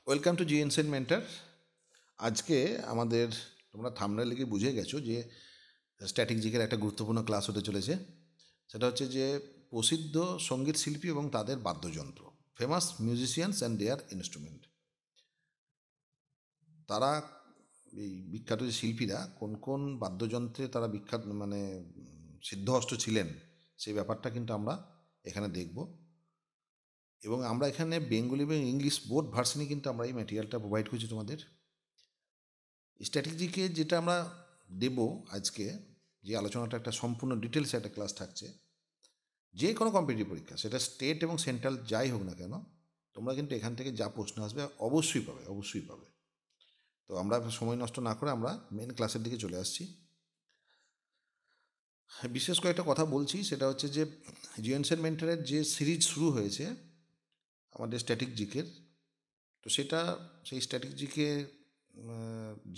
Welcome to জিএনসেন mentor. আজকে আমাদের তোমরা থাম্বনেল লিখে বুঝে গেছো যে স্ট্যাটিক জিকের একটা গুরুত্বপূর্ণ ক্লাস হতে চলেছে। সেটা হচ্ছে যে প্রসিদ্ধ সঙ্গীত শিল্পী এবং তাদের বাদ্যযন্ত্র, famous musicians and their instrument. তারা এই বিখ্যাত যে শিল্পীরা কোন কোন বাদ্যযন্ত্রে তারা বিখ্যাত সিদ্ধহস্ত ছিলেন, সেই ব্যাপারটা কিন্তু আমরা এখানে দেখব। এবং আমরা এখানে বেঙ্গলি এবং ইংলিশ বোথ ভার্সনই কিন্তু আমরা এই ম্যাটেরিয়ালটা প্রোভাইড করছি তোমাদের। স্ট্র্যাটেজিকে যেটা আমরা দেব আজকে, যে আলোচনাটা একটা সম্পূর্ণ ডিটেলসে একটা ক্লাস থাকছে। যে কোনো কম্পিটিটিভ পরীক্ষা, সেটা স্টেট এবং সেন্ট্রাল যাই হোক না কেন, তোমরা কিন্তু এখান থেকে যা প্রশ্ন আসবে অবশ্যই পাবে, অবশ্যই পাবে। তো আমরা সময় নষ্ট না করে আমরা মেন ক্লাসের দিকে চলে আসছি। বিশেষ কয়েকটা কথা বলছি, সেটা হচ্ছে যে জিএনসেন মেন্টরের যে সিরিজ শুরু হয়েছে আমাদের স্ট্যাটিক জিকের, তো সেটা সেই স্ট্যাটিক জিকে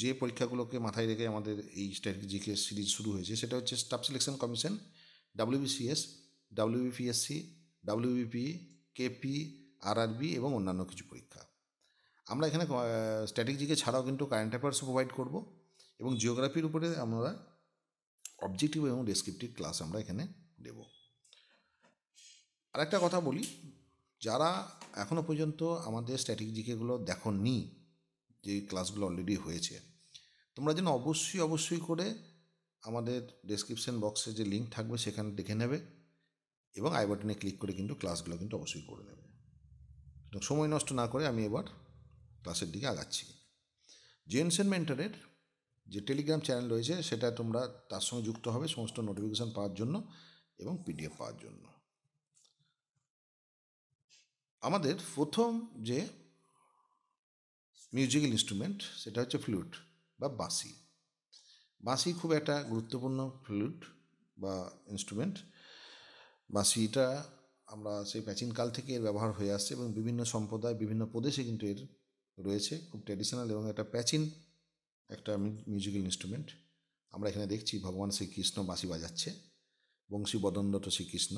যে পরীক্ষাগুলোকে মাথায় রেখে আমাদের এই স্ট্র্যাটেজিকের সিরিজ শুরু হয়েছে, সেটা হচ্ছে staff selection commission, WBCS, WBPSC, WBP, KP, RRB এবং অন্যান্য কিছু পরীক্ষা। আমরা এখানে স্ট্র্যাটেজিকে ছাড়াও কিন্তু কারেন্ট অ্যাফেয়ার্সও প্রোভাইড করব এবং জিওগ্রাফির উপরে আমরা অবজেক্টিভ এবং ডেসক্রিপটিভ ক্লাস আমরা এখানে দেব। আরেকটা কথা বলি, যারা এখনও পর্যন্ত আমাদের স্ট্র্যাটেজিকেগুলো দেখোনি, যে ক্লাসগুলো অলরেডি হয়েছে, তোমরা যেন অবশ্যই অবশ্যই করে আমাদের ডেসক্রিপশন বক্সে যে লিঙ্ক থাকবে সেখানে দেখে নেবে এবং আই বাটনে ক্লিক করে কিন্তু ক্লাসগুলো কিন্তু অবশ্যই করে নেবে। সময় নষ্ট না করে আমি এবার ক্লাসের দিকে আগাচ্ছি। জিএনসেন মেন্টরের যে টেলিগ্রাম চ্যানেল রয়েছে, সেটা তোমরা তার সঙ্গে যুক্ত হবে সমস্ত নোটিফিকেশান পাওয়ার জন্য এবং পিডিএফ পাওয়ার জন্য। আমাদের প্রথম যে মিউজিক্যাল ইনস্ট্রুমেন্ট, সেটা হচ্ছে ফ্লুট বা বাঁশি। বাঁশি খুব একটা গুরুত্বপূর্ণ ফ্লুট বা ইনস্ট্রুমেন্ট। বাঁশিটা আমরা সেই প্রাচীনকাল থেকে এর ব্যবহার হয়ে আসছে এবং বিভিন্ন সম্প্রদায়, বিভিন্ন প্রদেশে কিন্তু এর রয়েছে, খুব ট্র্যাডিশনাল এবং একটা প্রাচীন একটা মিউজিক্যাল ইনস্ট্রুমেন্ট। আমরা এখানে দেখছি ভগবান শ্রীকৃষ্ণ বাঁশি বাজাচ্ছে, বংশী বদনরত শ্রীকৃষ্ণ।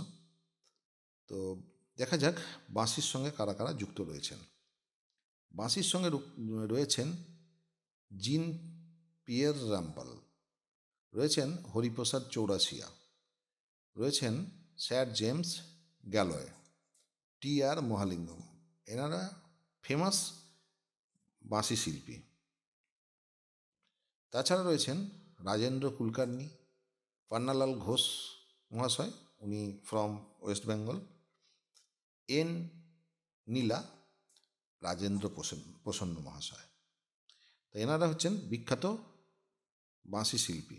তো দেখা যাক বাঁশির সঙ্গে কারা কারা যুক্ত রয়েছেন। বাঁশির সঙ্গে রয়েছেন জিন পিয়ের রামপাল, রয়েছেন হরিপ্রসাদ চৌরাসিয়া, রয়েছেন স্যার জেমস গ্যালওয়ে, টি আর মহালিঙ্গম। এনারা ফেমাস বাঁশি শিল্পী। তাছাড়া রয়েছেন রাজেন্দ্র কুলকার্নি, পান্নালাল ঘোষ মহাশয়, উনি ফ্রম ওয়েস্ট বেঙ্গল, এন নীলা, রাজেন্দ্র প্রসন্ন মহাশয়। তো এনারা হচ্ছেন বিখ্যাত বাঁশি শিল্পী।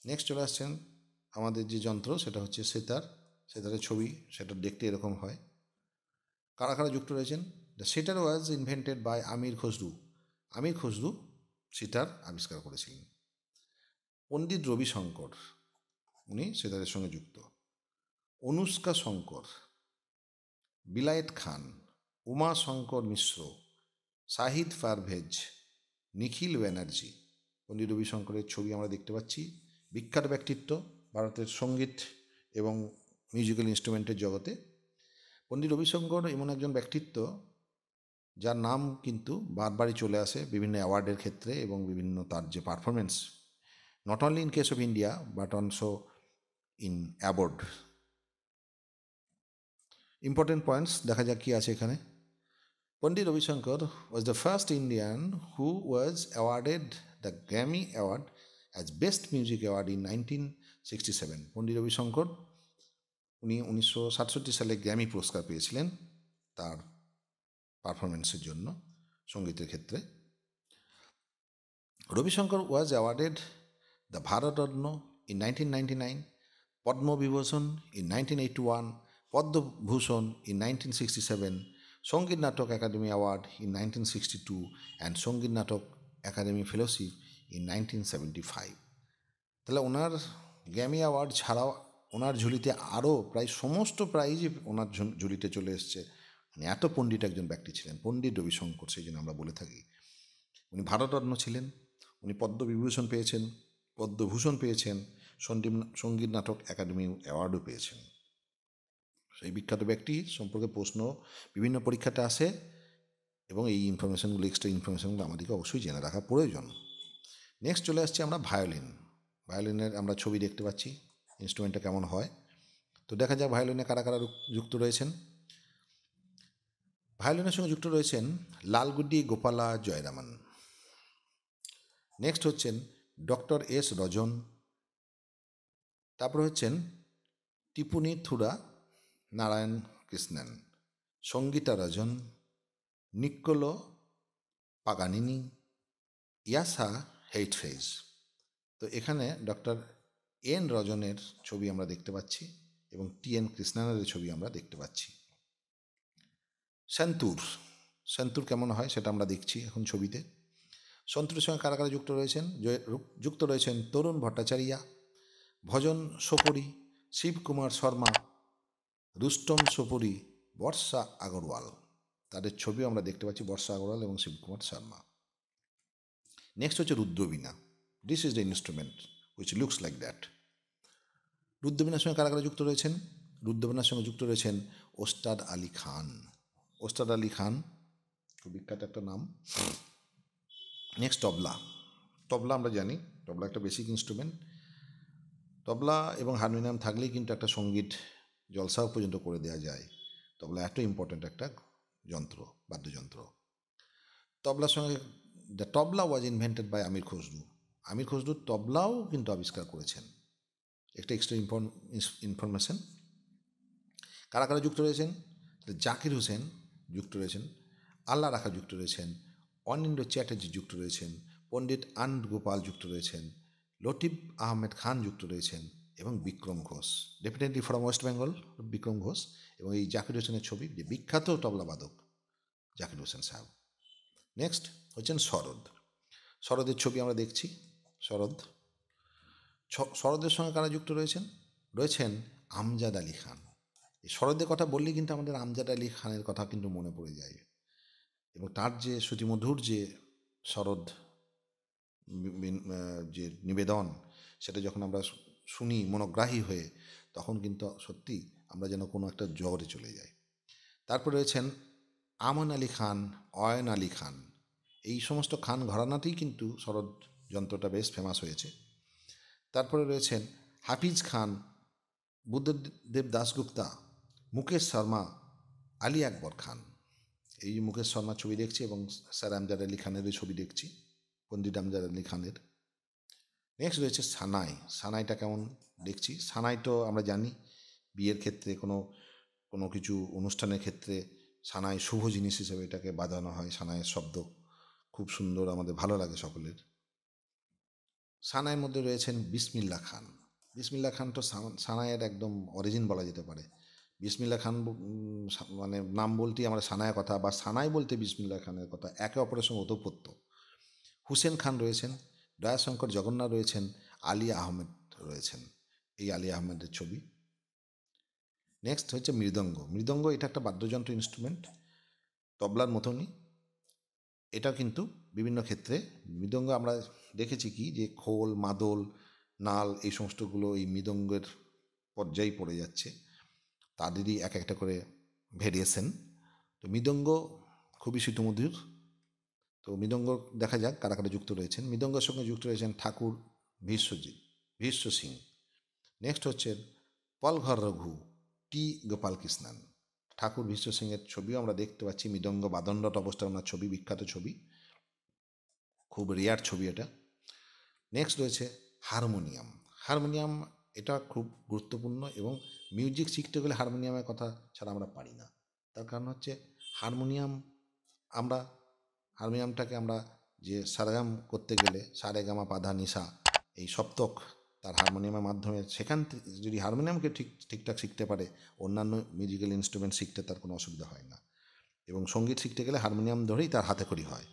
নেক্সট চলে আসছেন আমাদের যে যন্ত্র, সেটা হচ্ছে সেতার। সেতারের ছবি, সেটা দেখতে এরকম হয়। কারা কারা যুক্ত রয়েছেন? The sitar was invented by Amir Khusrau. Amir Khusrau sitar আবিষ্কার করেছিলেন। পণ্ডিত রবিশঙ্কর, উনি সেতারের সঙ্গে যুক্ত। অনুষ্কা শঙ্কর, বিলায়েত খান, উমা শঙ্কর মিশ্র, শাহিদ পারভেজ, নিখিল ব্যানার্জি। পণ্ডিত রবিশঙ্করের ছবি আমরা দেখতে পাচ্ছি। বিখ্যাত ব্যক্তিত্ব ভারতের সঙ্গীত এবং মিউজিক্যাল ইনস্ট্রুমেন্টের জগতে। পণ্ডিত রবিশঙ্কর এমন একজন ব্যক্তিত্ব যার নাম কিন্তু বারবারই চলে আসে বিভিন্ন অ্যাওয়ার্ডের ক্ষেত্রে এবং বিভিন্ন তার যে performance, not only in case of India but also in aboard. Important points দেখা যাক কী আছে এখানে। Pandit Ravi Shankar was the first Indian who was awarded the Grammy Award as Best Music Award in 1967. পণ্ডিত রবি শঙ্কর উনি 1967 সালে Grammy পুরস্কার পেয়েছিলেন তার পারফরমেন্সের জন্য সঙ্গীতের ক্ষেত্রে। Ravi Shankar was awarded the Bharat Ratna in 1999, Padma Vibhushan in 1981, Padma Bhushan in 1967, Songit Natok Academy Award in 1962 and Songit Natok Academy Fellowship in 1975. তাহলে ওনার গ্র্যামি অ্যাওয়ার্ড ছাড়াও ওনার ঝুলিতে আরও প্রায় সমস্ত প্রাইজই ওনার ঝুলিতে চলে এসছে। মানে এত পণ্ডিত একজন ব্যক্তি ছিলেন পণ্ডিত রবিশঙ্কর, সেই জন্য আমরা বলে থাকি। উনি ভারতরত্ন ছিলেন, উনি পদ্মবিভূষণ পেয়েছেন, পদ্মভূষণ পেয়েছেন, সঙ্গীত নাটক একাডেমি অ্যাওয়ার্ডও পেয়েছেন। সেই বিখ্যাত ব্যক্তি সম্পর্কে প্রশ্ন বিভিন্ন পরীক্ষাতে আসে এবং এই ইনফরমেশানগুলো, এক্সট্রা ইনফরমেশানগুলো আমাদেরকে অবশ্যই জেনে রাখা প্রয়োজন। নেক্সট চলে আসছে আমরা ভায়োলিন। ভায়োলিনের আমরা ছবি দেখতে পাচ্ছি, ইনস্ট্রুমেন্টটা কেমন হয়। তো দেখা যাক ভায়োলিনে কারা কারা যুক্ত রয়েছেন। ভায়োলিনের সঙ্গে যুক্ত রয়েছেন লালগুড্ডি গোপালা জয়রামন। নেক্সট হচ্ছেন ডক্টর এস রজন। তারপর হচ্ছেন টিপুনি থুরা নারায়ণ কৃষ্ণন, সঙ্গীতা রজন, নিক্কোলো পাগানিনি, ইয়াসা হেইটফেজ। তো এখানে ডক্টর এন রজনের ছবি আমরা দেখতে পাচ্ছি এবং টি এন কৃষ্ণনের ছবি আমরা দেখতে পাচ্ছি। সন্তুর, সন্তুর কেমন হয় সেটা আমরা দেখছি এখন ছবিতে। সন্তুরের সঙ্গে কারা কারা যুক্ত রয়েছেন? যুক্ত রয়েছেন তরুণ ভট্টাচার্যা, ভজন সোপরি, শিবকুমার শর্মা, রুস্তম সোপরি, বর্ষা আগরওয়াল। তাদের ছবিও আমরা দেখতে পাচ্ছি, বর্ষা আগরওয়াল এবং শিবকুমার শর্মা। নেক্সট হচ্ছে Rudraveena. This is the instrument which looks like that. রুদ্রবীণার সঙ্গে কারা কারা যুক্ত রয়েছেন? রুদ্রবীণার সঙ্গে যুক্ত রয়েছেন ওস্তাদ আলী খান। ওস্তাদ আলী খান খুব বিখ্যাত একটা নাম। নেক্সট তবলা। তবলা আমরা জানি তবলা একটা বেসিক ইনস্ট্রুমেন্ট। তবলা এবং হারমোনিয়াম থাকলেই কিন্তু একটা সঙ্গীত জলসাও পর্যন্ত করে দেওয়া যায়। তবলা এত ইম্পর্ট্যান্ট একটা যন্ত্র, বাদ্যযন্ত্র। তবলার সঙ্গে the tabla was invented by Amir Khusrau. Amir Khusrau তবলাও কিন্তু আবিষ্কার করেছেন। একটা এক্সট্রা ইনফরমেশন। কারা কারা যুক্ত রয়েছেন? জাকির হোসেন যুক্ত রয়েছেন, আল্লাহ রাখা যুক্ত রয়েছেন, অনিন্দ্র চ্যাটার্জি যুক্ত রয়েছেন, পণ্ডিত আনন্দ গোপাল যুক্ত রয়েছেন, লতিফ আহমেদ খান যুক্ত রয়েছেন এবং Vikram Ghosh, definitely from West Bengal Vikram Ghosh. এবং এই জাকির হোসেনের ছবি, যে বিখ্যাত তবলাবাদক জাকির হোসেন সাহেব। নেক্সট হচ্ছেন শরৎ। শরদের ছবি আমরা দেখছি। শরদের সঙ্গে কারা যুক্ত রয়েছেন? রয়েছেন আমজাদ আলী খান। এই শরদের কথা বললেই কিন্তু আমাদের আমজাদ আলী খানের কথা কিন্তু মনে পড়ে যায় এবং তার যে শ্রুতিমধুর যে শরদ যে নিবেদন, সেটা যখন আমরা শুনি মনোগ্রাহী হয়ে, তখন কিন্তু সত্যি আমরা যেন কোনো একটা জগতে চলে যাই। তারপরে রয়েছেন আমান আলী খান, অয়ন আলী খান। এই সমস্ত খান ঘরানাতেই কিন্তু শরদ যন্ত্রটা বেশ ফেমাস হয়েছে। তারপরে রয়েছেন হাফিজ খান, বুদ্ধদেব দাশগুপ্তা, মুকেশ শর্মা, আলী আকবর খান। এই যে মুকেশ শর্মার ছবি দেখছি এবং স্যার আমজাদ আলী খানেরও ছবি দেখছি, পণ্ডিত আমজাদ আলী খানের। নেক্সট রয়েছে সানাই। সানাইটা কেমন দেখছি? সানাই তো আমরা জানি বিয়ের ক্ষেত্রে কোনো কিছু অনুষ্ঠানের ক্ষেত্রে সানাই শুভ জিনিস হিসেবে এটাকে বাজানো হয়। সানাইয়ের শব্দ খুব সুন্দর, আমাদের ভালো লাগে সকলের। সানাইয়ের মধ্যে রয়েছেন বিসমিল্লা খান। বিসমিল্লা খান তো সানাইয়ের একদম অরিজিন বলা যেতে পারে। বিসমিল্লা খান মানে নাম বলতেই আমরা সানাইয়ের কথা, বা সানাই বলতে বিসমিল্লা খানের কথা, একে অপরের সঙ্গে ওতপ্রোত। হুসেন খান রয়েছেন, দয়াশঙ্কর জগন্নাথ রয়েছেন, আলী আহমেদ রয়েছেন। এই আলী আহমেদের ছবি। নেক্সট হচ্ছে মৃদঙ্গ। মৃদঙ্গ এটা একটা বাদ্যযন্ত্র ইনস্ট্রুমেন্ট, তবলার মতনই। এটা কিন্তু বিভিন্ন ক্ষেত্রে মৃদঙ্গ আমরা দেখেছি কি যে খোল, মাদল, নাল এই সমস্তগুলো এই মৃদঙ্গের পর্যায়ে পড়ে যাচ্ছে, তাদেরই এক একটা করে ভেরিয়েশন। তো মৃদঙ্গ খুবই শ্রুতিমধুর। তো মৃদঙ্গ দেখা যাক কারা কারা যুক্ত রয়েছেন। মৃদঙ্গের সঙ্গে যুক্ত রয়েছেন ঠাকুর ভীষ্ম সিং। নেক্সট হচ্ছে পলঘর রঘু, টি গোপাল কৃষ্ণন। ঠাকুর ভীষ্ম সিংয়ের ছবিও আমরা দেখতে পাচ্ছি, মৃদঙ্গ বাদনরত অবস্থায় ওনার ছবি, বিখ্যাত ছবি, খুব রেয়ার ছবি এটা। নেক্সট রয়েছে হারমোনিয়াম। হারমোনিয়াম এটা খুব গুরুত্বপূর্ণ এবং মিউজিক শিখতে গেলে হারমোনিয়ামের কথা ছাড়া আমরা পারি না। তার কারণ হচ্ছে হারমোনিয়ামটাকে আমরা যে সারেগাম করতে গেলে সারেগামা পাধা নিশা, এই সপ্তক তার হারমোনিয়ামের মাধ্যমে, সেখান থেকে যদি হারমোনিয়ামকে ঠিকঠাক শিখতে পারে, অন্যান্য মিউজিক্যাল ইনস্ট্রুমেন্ট শিখতে তার কোনো অসুবিধা হয় না। এবং সঙ্গীত শিখতে গেলে হারমোনিয়াম ধরেই তার হাতেখড়ি হয়।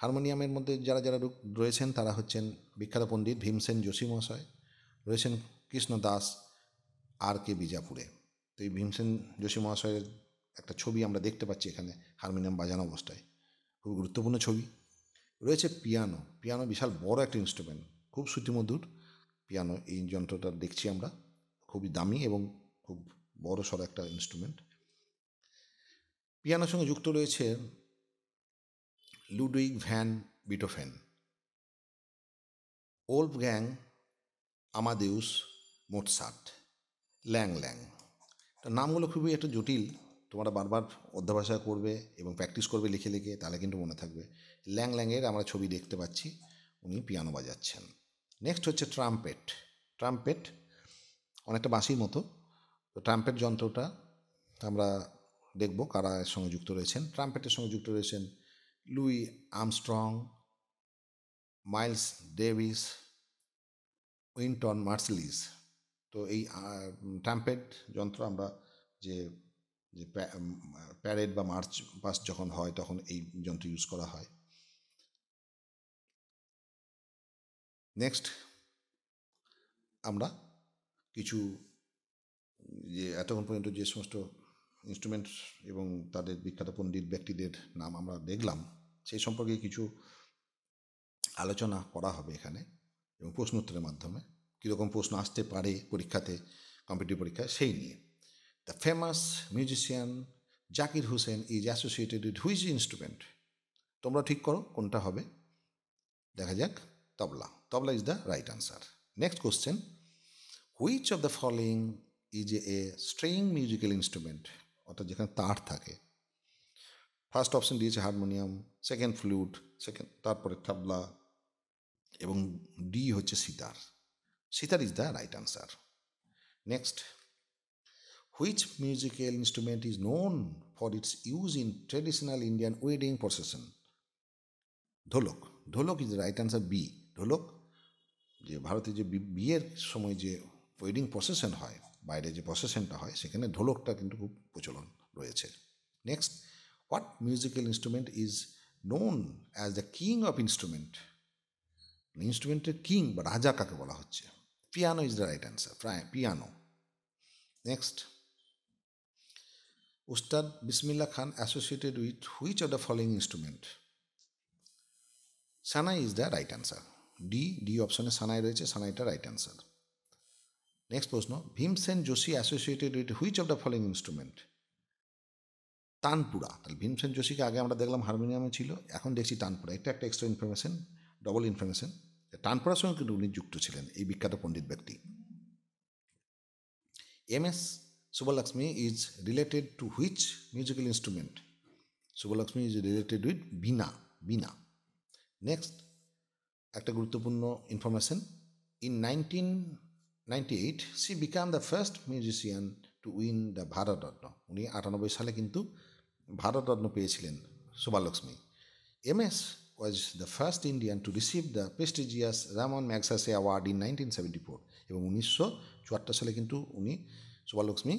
হারমোনিয়ামের মধ্যে যারা যারা রয়েছেন তারা হচ্ছেন বিখ্যাত পণ্ডিত ভীমসেন যোশী মহাশয়, রয়েছেন কৃষ্ণ দাস, আর কে বিজাপুরে। তো এই ভীমসেন যোশী মহাশয়ের একটা ছবি আমরা দেখতে পাচ্ছি এখানে হারমোনিয়াম বাজানো অবস্থায়, খুব গুরুত্বপূর্ণ ছবি। রয়েছে পিয়ানো। পিয়ানো বিশাল বড় একটা ইনস্ট্রুমেন্ট, খুব শ্রুতিমধুর পিয়ানো। এই যন্ত্রটা দেখছি আমরা, খুবই দামি এবং খুব বড় সড়ো একটা ইনস্ট্রুমেন্ট। পিয়ানোর সঙ্গে যুক্ত রয়েছে Ludwig van বিটোফেন, Wolfgang Amadeus Mozart, ল্যাং ল্যাং। তো নামগুলো খুবই একটু জটিল, তোমরা বারবার অধ্যাবসায় করবে এবং প্র্যাকটিস করবে লিখে লিখে, তাহলে কিন্তু মনে থাকবে। ল্যাং ল্যাংয়ের আমরা ছবি দেখতে পাচ্ছি, উনি পিয়ানো বাজাচ্ছেন। নেক্সট হচ্ছে ট্রাম্পেট। ট্রাম্পেট অনেকটা বাঁশির মতো। তো ট্রাম্পেট যন্ত্রটা আমরা দেখব কারা এর সঙ্গে যুক্ত রয়েছেন। ট্রাম্পেটের সঙ্গে যুক্ত রয়েছেন লুই আর্মস্ট্রং, মাইলস ডেভিস, উইনটন মার্সেলিস। তো এই ট্রাম্পেট যন্ত্র আমরা যে যে প্যারেড বা মার্চ পাস্ট যখন হয় তখন এই যন্ত্র ইউজ করা হয়। নেক্সট আমরা কিছু যে এতক্ষণ পর্যন্ত যে সমস্ত ইনস্ট্রুমেন্ট এবং তাদের বিখ্যাত পণ্ডিত ব্যক্তিদের নাম আমরা দেখলাম, সেই সম্পর্কে কিছু আলোচনা করা হবে এখানে এবং প্রশ্ন উত্তরের মাধ্যমে। কীরকম প্রশ্ন আসতে পারে পরীক্ষাতে, কম্পিটিটিভ পরীক্ষায়, সেই নিয়ে। The famous musician Zakir Hussain is associated with which instrument? তোমরা ঠিক করো কোনটা হবে। দেখা যাক, tabla. Tabla is the right answer. Next question, which of the following is a string musical instrument? অর্থাৎ যেখানে তার থাকে। ফার্স্ট অপশন দিয়েছে হারমোনিয়াম, সেকেন্ড ফ্লুট, তারপরে তবলা এবং ডি হচ্ছে sitar. Sitar is the right answer. Next, which musical instrument is known for its use in traditional Indian wedding procession? Dholak. Dholak is the right answer, B, dholak. যে ভারতে যে বিয়ের সময় যে ওয়েডিং প্রসেশন হয়, বাইরে যে প্রসেশনটা হয়, সেখানে ঢোলকটা কিন্তু খুব প্রচলন রয়েছে। Next, what musical instrument is known as the king of instrument? ইনস্ট্রুমেন্টের কিং বা রাজা কাকে বলা হচ্ছে? Piano is the right answer, piano. Next, Ustad Bismillah Khan associated with which of the following instrument? Shehnai is the right answer, D অপশনে সানাই রয়েছে, সানাইটা right answer. Next প্রশ্ন, Bhimsen Joshi associated with which of the following instrument? Tanpura. তাহলে ভীমসেন যোশীকে আগে আমরা দেখলাম হারমোনিয়ামে ছিল, এখন দেখছি তানপুরা। এটা একটা এক্সট্রা ইনফরমেশন, ডবল ইনফরমেশন। তানপুরার সঙ্গে কিন্তু উনি যুক্ত ছিলেন, এই বিখ্যাত পণ্ডিত ব্যক্তি। M S. Subbulakshmi is related to which musical instrument? Subbulakshmi is related with veena, veena. Next একটা গুরুত্বপূর্ণ information, in 1998 she became the first musician to win the Bharat Ratna. উনি 98 সালে কিন্তু ভারতরত্ন পেয়েছিলেন Subbulakshmi. M S. was the first Indian to receive the prestigious Ramon Magsaysay Award in 1974, এবং 1974 সালে কিন্তু উনি সুব্বলক্ষ্মী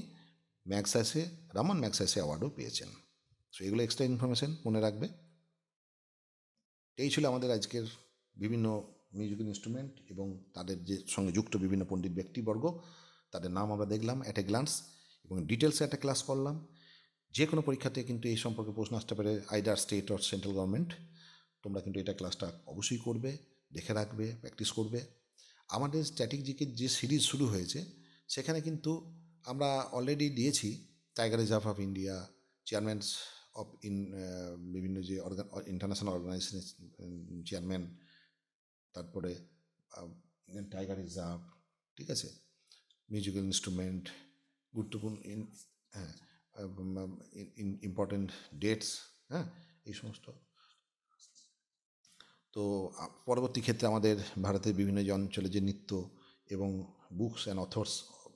রামন ম্যাগসাসে অ্যাওয়ার্ডও পেয়েছেন। সো এগুলো এক্সট্রা ইনফরমেশন মনে রাখবে। এই ছিল আমাদের আজকের বিভিন্ন মিউজিক্যাল ইনস্ট্রুমেন্ট এবং তাদের যে সঙ্গে যুক্ত বিভিন্ন পণ্ডিত ব্যক্তিবর্গ, তাদের নাম আমরা দেখলাম অ্যাট এ গ্লান্স এবং ডিটেলসে একটা ক্লাস করলাম। যে কোনো পরীক্ষাতে কিন্তু এই সম্পর্কে প্রশ্ন আসতে পারে, either state or central government. তোমরা কিন্তু এটা ক্লাসটা অবশ্যই করবে, দেখে রাখবে, প্র্যাকটিস করবে। আমাদের স্ট্র্যাটেজিকের যে সিরিজ শুরু হয়েছে, সেখানে কিন্তু আমরা অলরেডি দিয়েছি tiger reserve of India, chairmans of বিভিন্ন যে ইন্টারন্যাশনাল অর্গানাইজেশনের চেয়ারম্যান, তারপরে টাইগার রিজার্ভ, ঠিক আছে, মিউজিক্যাল ইনস্ট্রুমেন্ট, গুরুত্বপূর্ণ হ্যাঁ ইম্পর্টেন্ট ডেটস, হ্যাঁ, এই সমস্ত। তো পরবর্তী ক্ষেত্রে আমাদের ভারতের বিভিন্ন যে অঞ্চলে যে নৃত্য এবং বুকস অ্যান্ড অথর্স,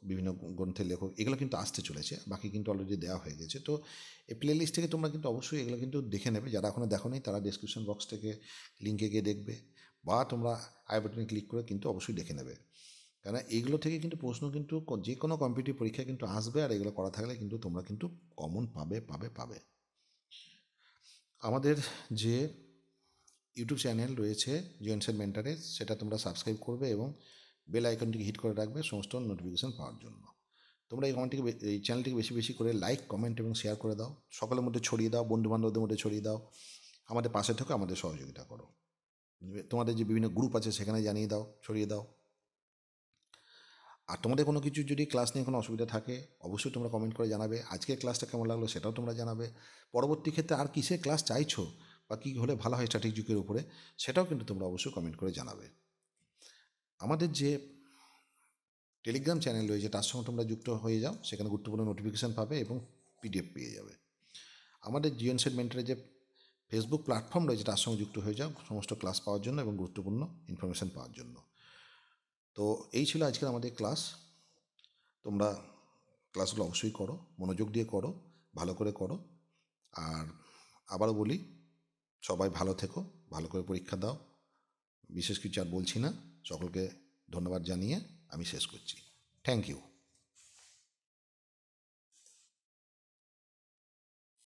বিভিন্ন গ্রন্থের লেখক, এগুলো কিন্তু আসতে চলেছে, বাকি কিন্তু অলরেডি দেওয়া হয়ে গেছে। তো এই প্লে লিস্ট থেকে তোমরা কিন্তু অবশ্যই এগুলো কিন্তু দেখে নেবে। যারা এখনও দেখো নি তারা ডিসক্রিপশন বক্স থেকে লিঙ্কে গিয়ে দেখবে, বা তোমরা আই বাটনে ক্লিক করে কিন্তু অবশ্যই দেখে নেবে। কেন এইগুলো থেকে কিন্তু প্রশ্ন কিন্তু যে কোনো কম্পিটিটিভ পরীক্ষায় কিন্তু আসবে, আর এগুলো করা থাকলে কিন্তু তোমরা কিন্তু কমন পাবে পাবে পাবে। আমাদের যে ইউটিউব চ্যানেল রয়েছে জয়েন্টসের মেন্টারে, সেটা তোমরা সাবস্ক্রাইব করবে এবং বেল আইকনটিকে হিট করে রাখবে সমস্ত নোটিফিকেশান পাওয়ার জন্য। তোমরা এই চ্যানেলটিকে বেশি বেশি করে লাইক, কমেন্ট এবং শেয়ার করে দাও, সকলের মধ্যে ছড়িয়ে দাও, বন্ধুবান্ধবদের মধ্যে ছড়িয়ে দাও। আমাদের পাশে থেকে আমাদের সহযোগিতা করো। তোমাদের যে বিভিন্ন গ্রুপ আছে সেখানে জানিয়ে দাও, ছড়িয়ে দাও। আর তোমাদের কোনো কিছু যদি ক্লাস নিয়ে কোনো অসুবিধা থাকে, অবশ্যই তোমরা কমেন্ট করে জানাবে। আজকের ক্লাসটা কেমন লাগলো সেটাও তোমরা জানাবে। পরবর্তী ক্ষেত্রে আর কিসের ক্লাস চাইছো, বা বা কী হলে ভালো হয় স্ট্র্যাটেজিকের উপরে, সেটাও কিন্তু তোমরা অবশ্যই কমেন্ট করে জানাবে। আমাদের যে টেলিগ্রাম চ্যানেল রয়েছে তার সঙ্গে তোমরা যুক্ত হয়ে যাও, সেখানে গুরুত্বপূর্ণ নোটিফিকেশান পাবে এবং পিডিএফ পেয়ে যাবে। আমাদের জিওন সেট মেন্টরের যে ফেসবুক প্ল্যাটফর্ম রয়েছে তার সঙ্গে যুক্ত হয়ে যাও সমস্ত ক্লাস পাওয়ার জন্য এবং গুরুত্বপূর্ণ ইনফরমেশান পাওয়ার জন্য। তো এই ছিল আজকের আমাদের ক্লাস। তোমরা ক্লাসগুলো অবশ্যই করো, মনোযোগ দিয়ে করো, ভালো করে করো। আর আবারও বলি, সবাই ভালো থেকো, ভালো করে পরীক্ষা দাও। বিশেষ কিছু আর বলছি না, সকলকে ধন্যবাদ জানিয়ে আমি শেষ করছি। Thank you.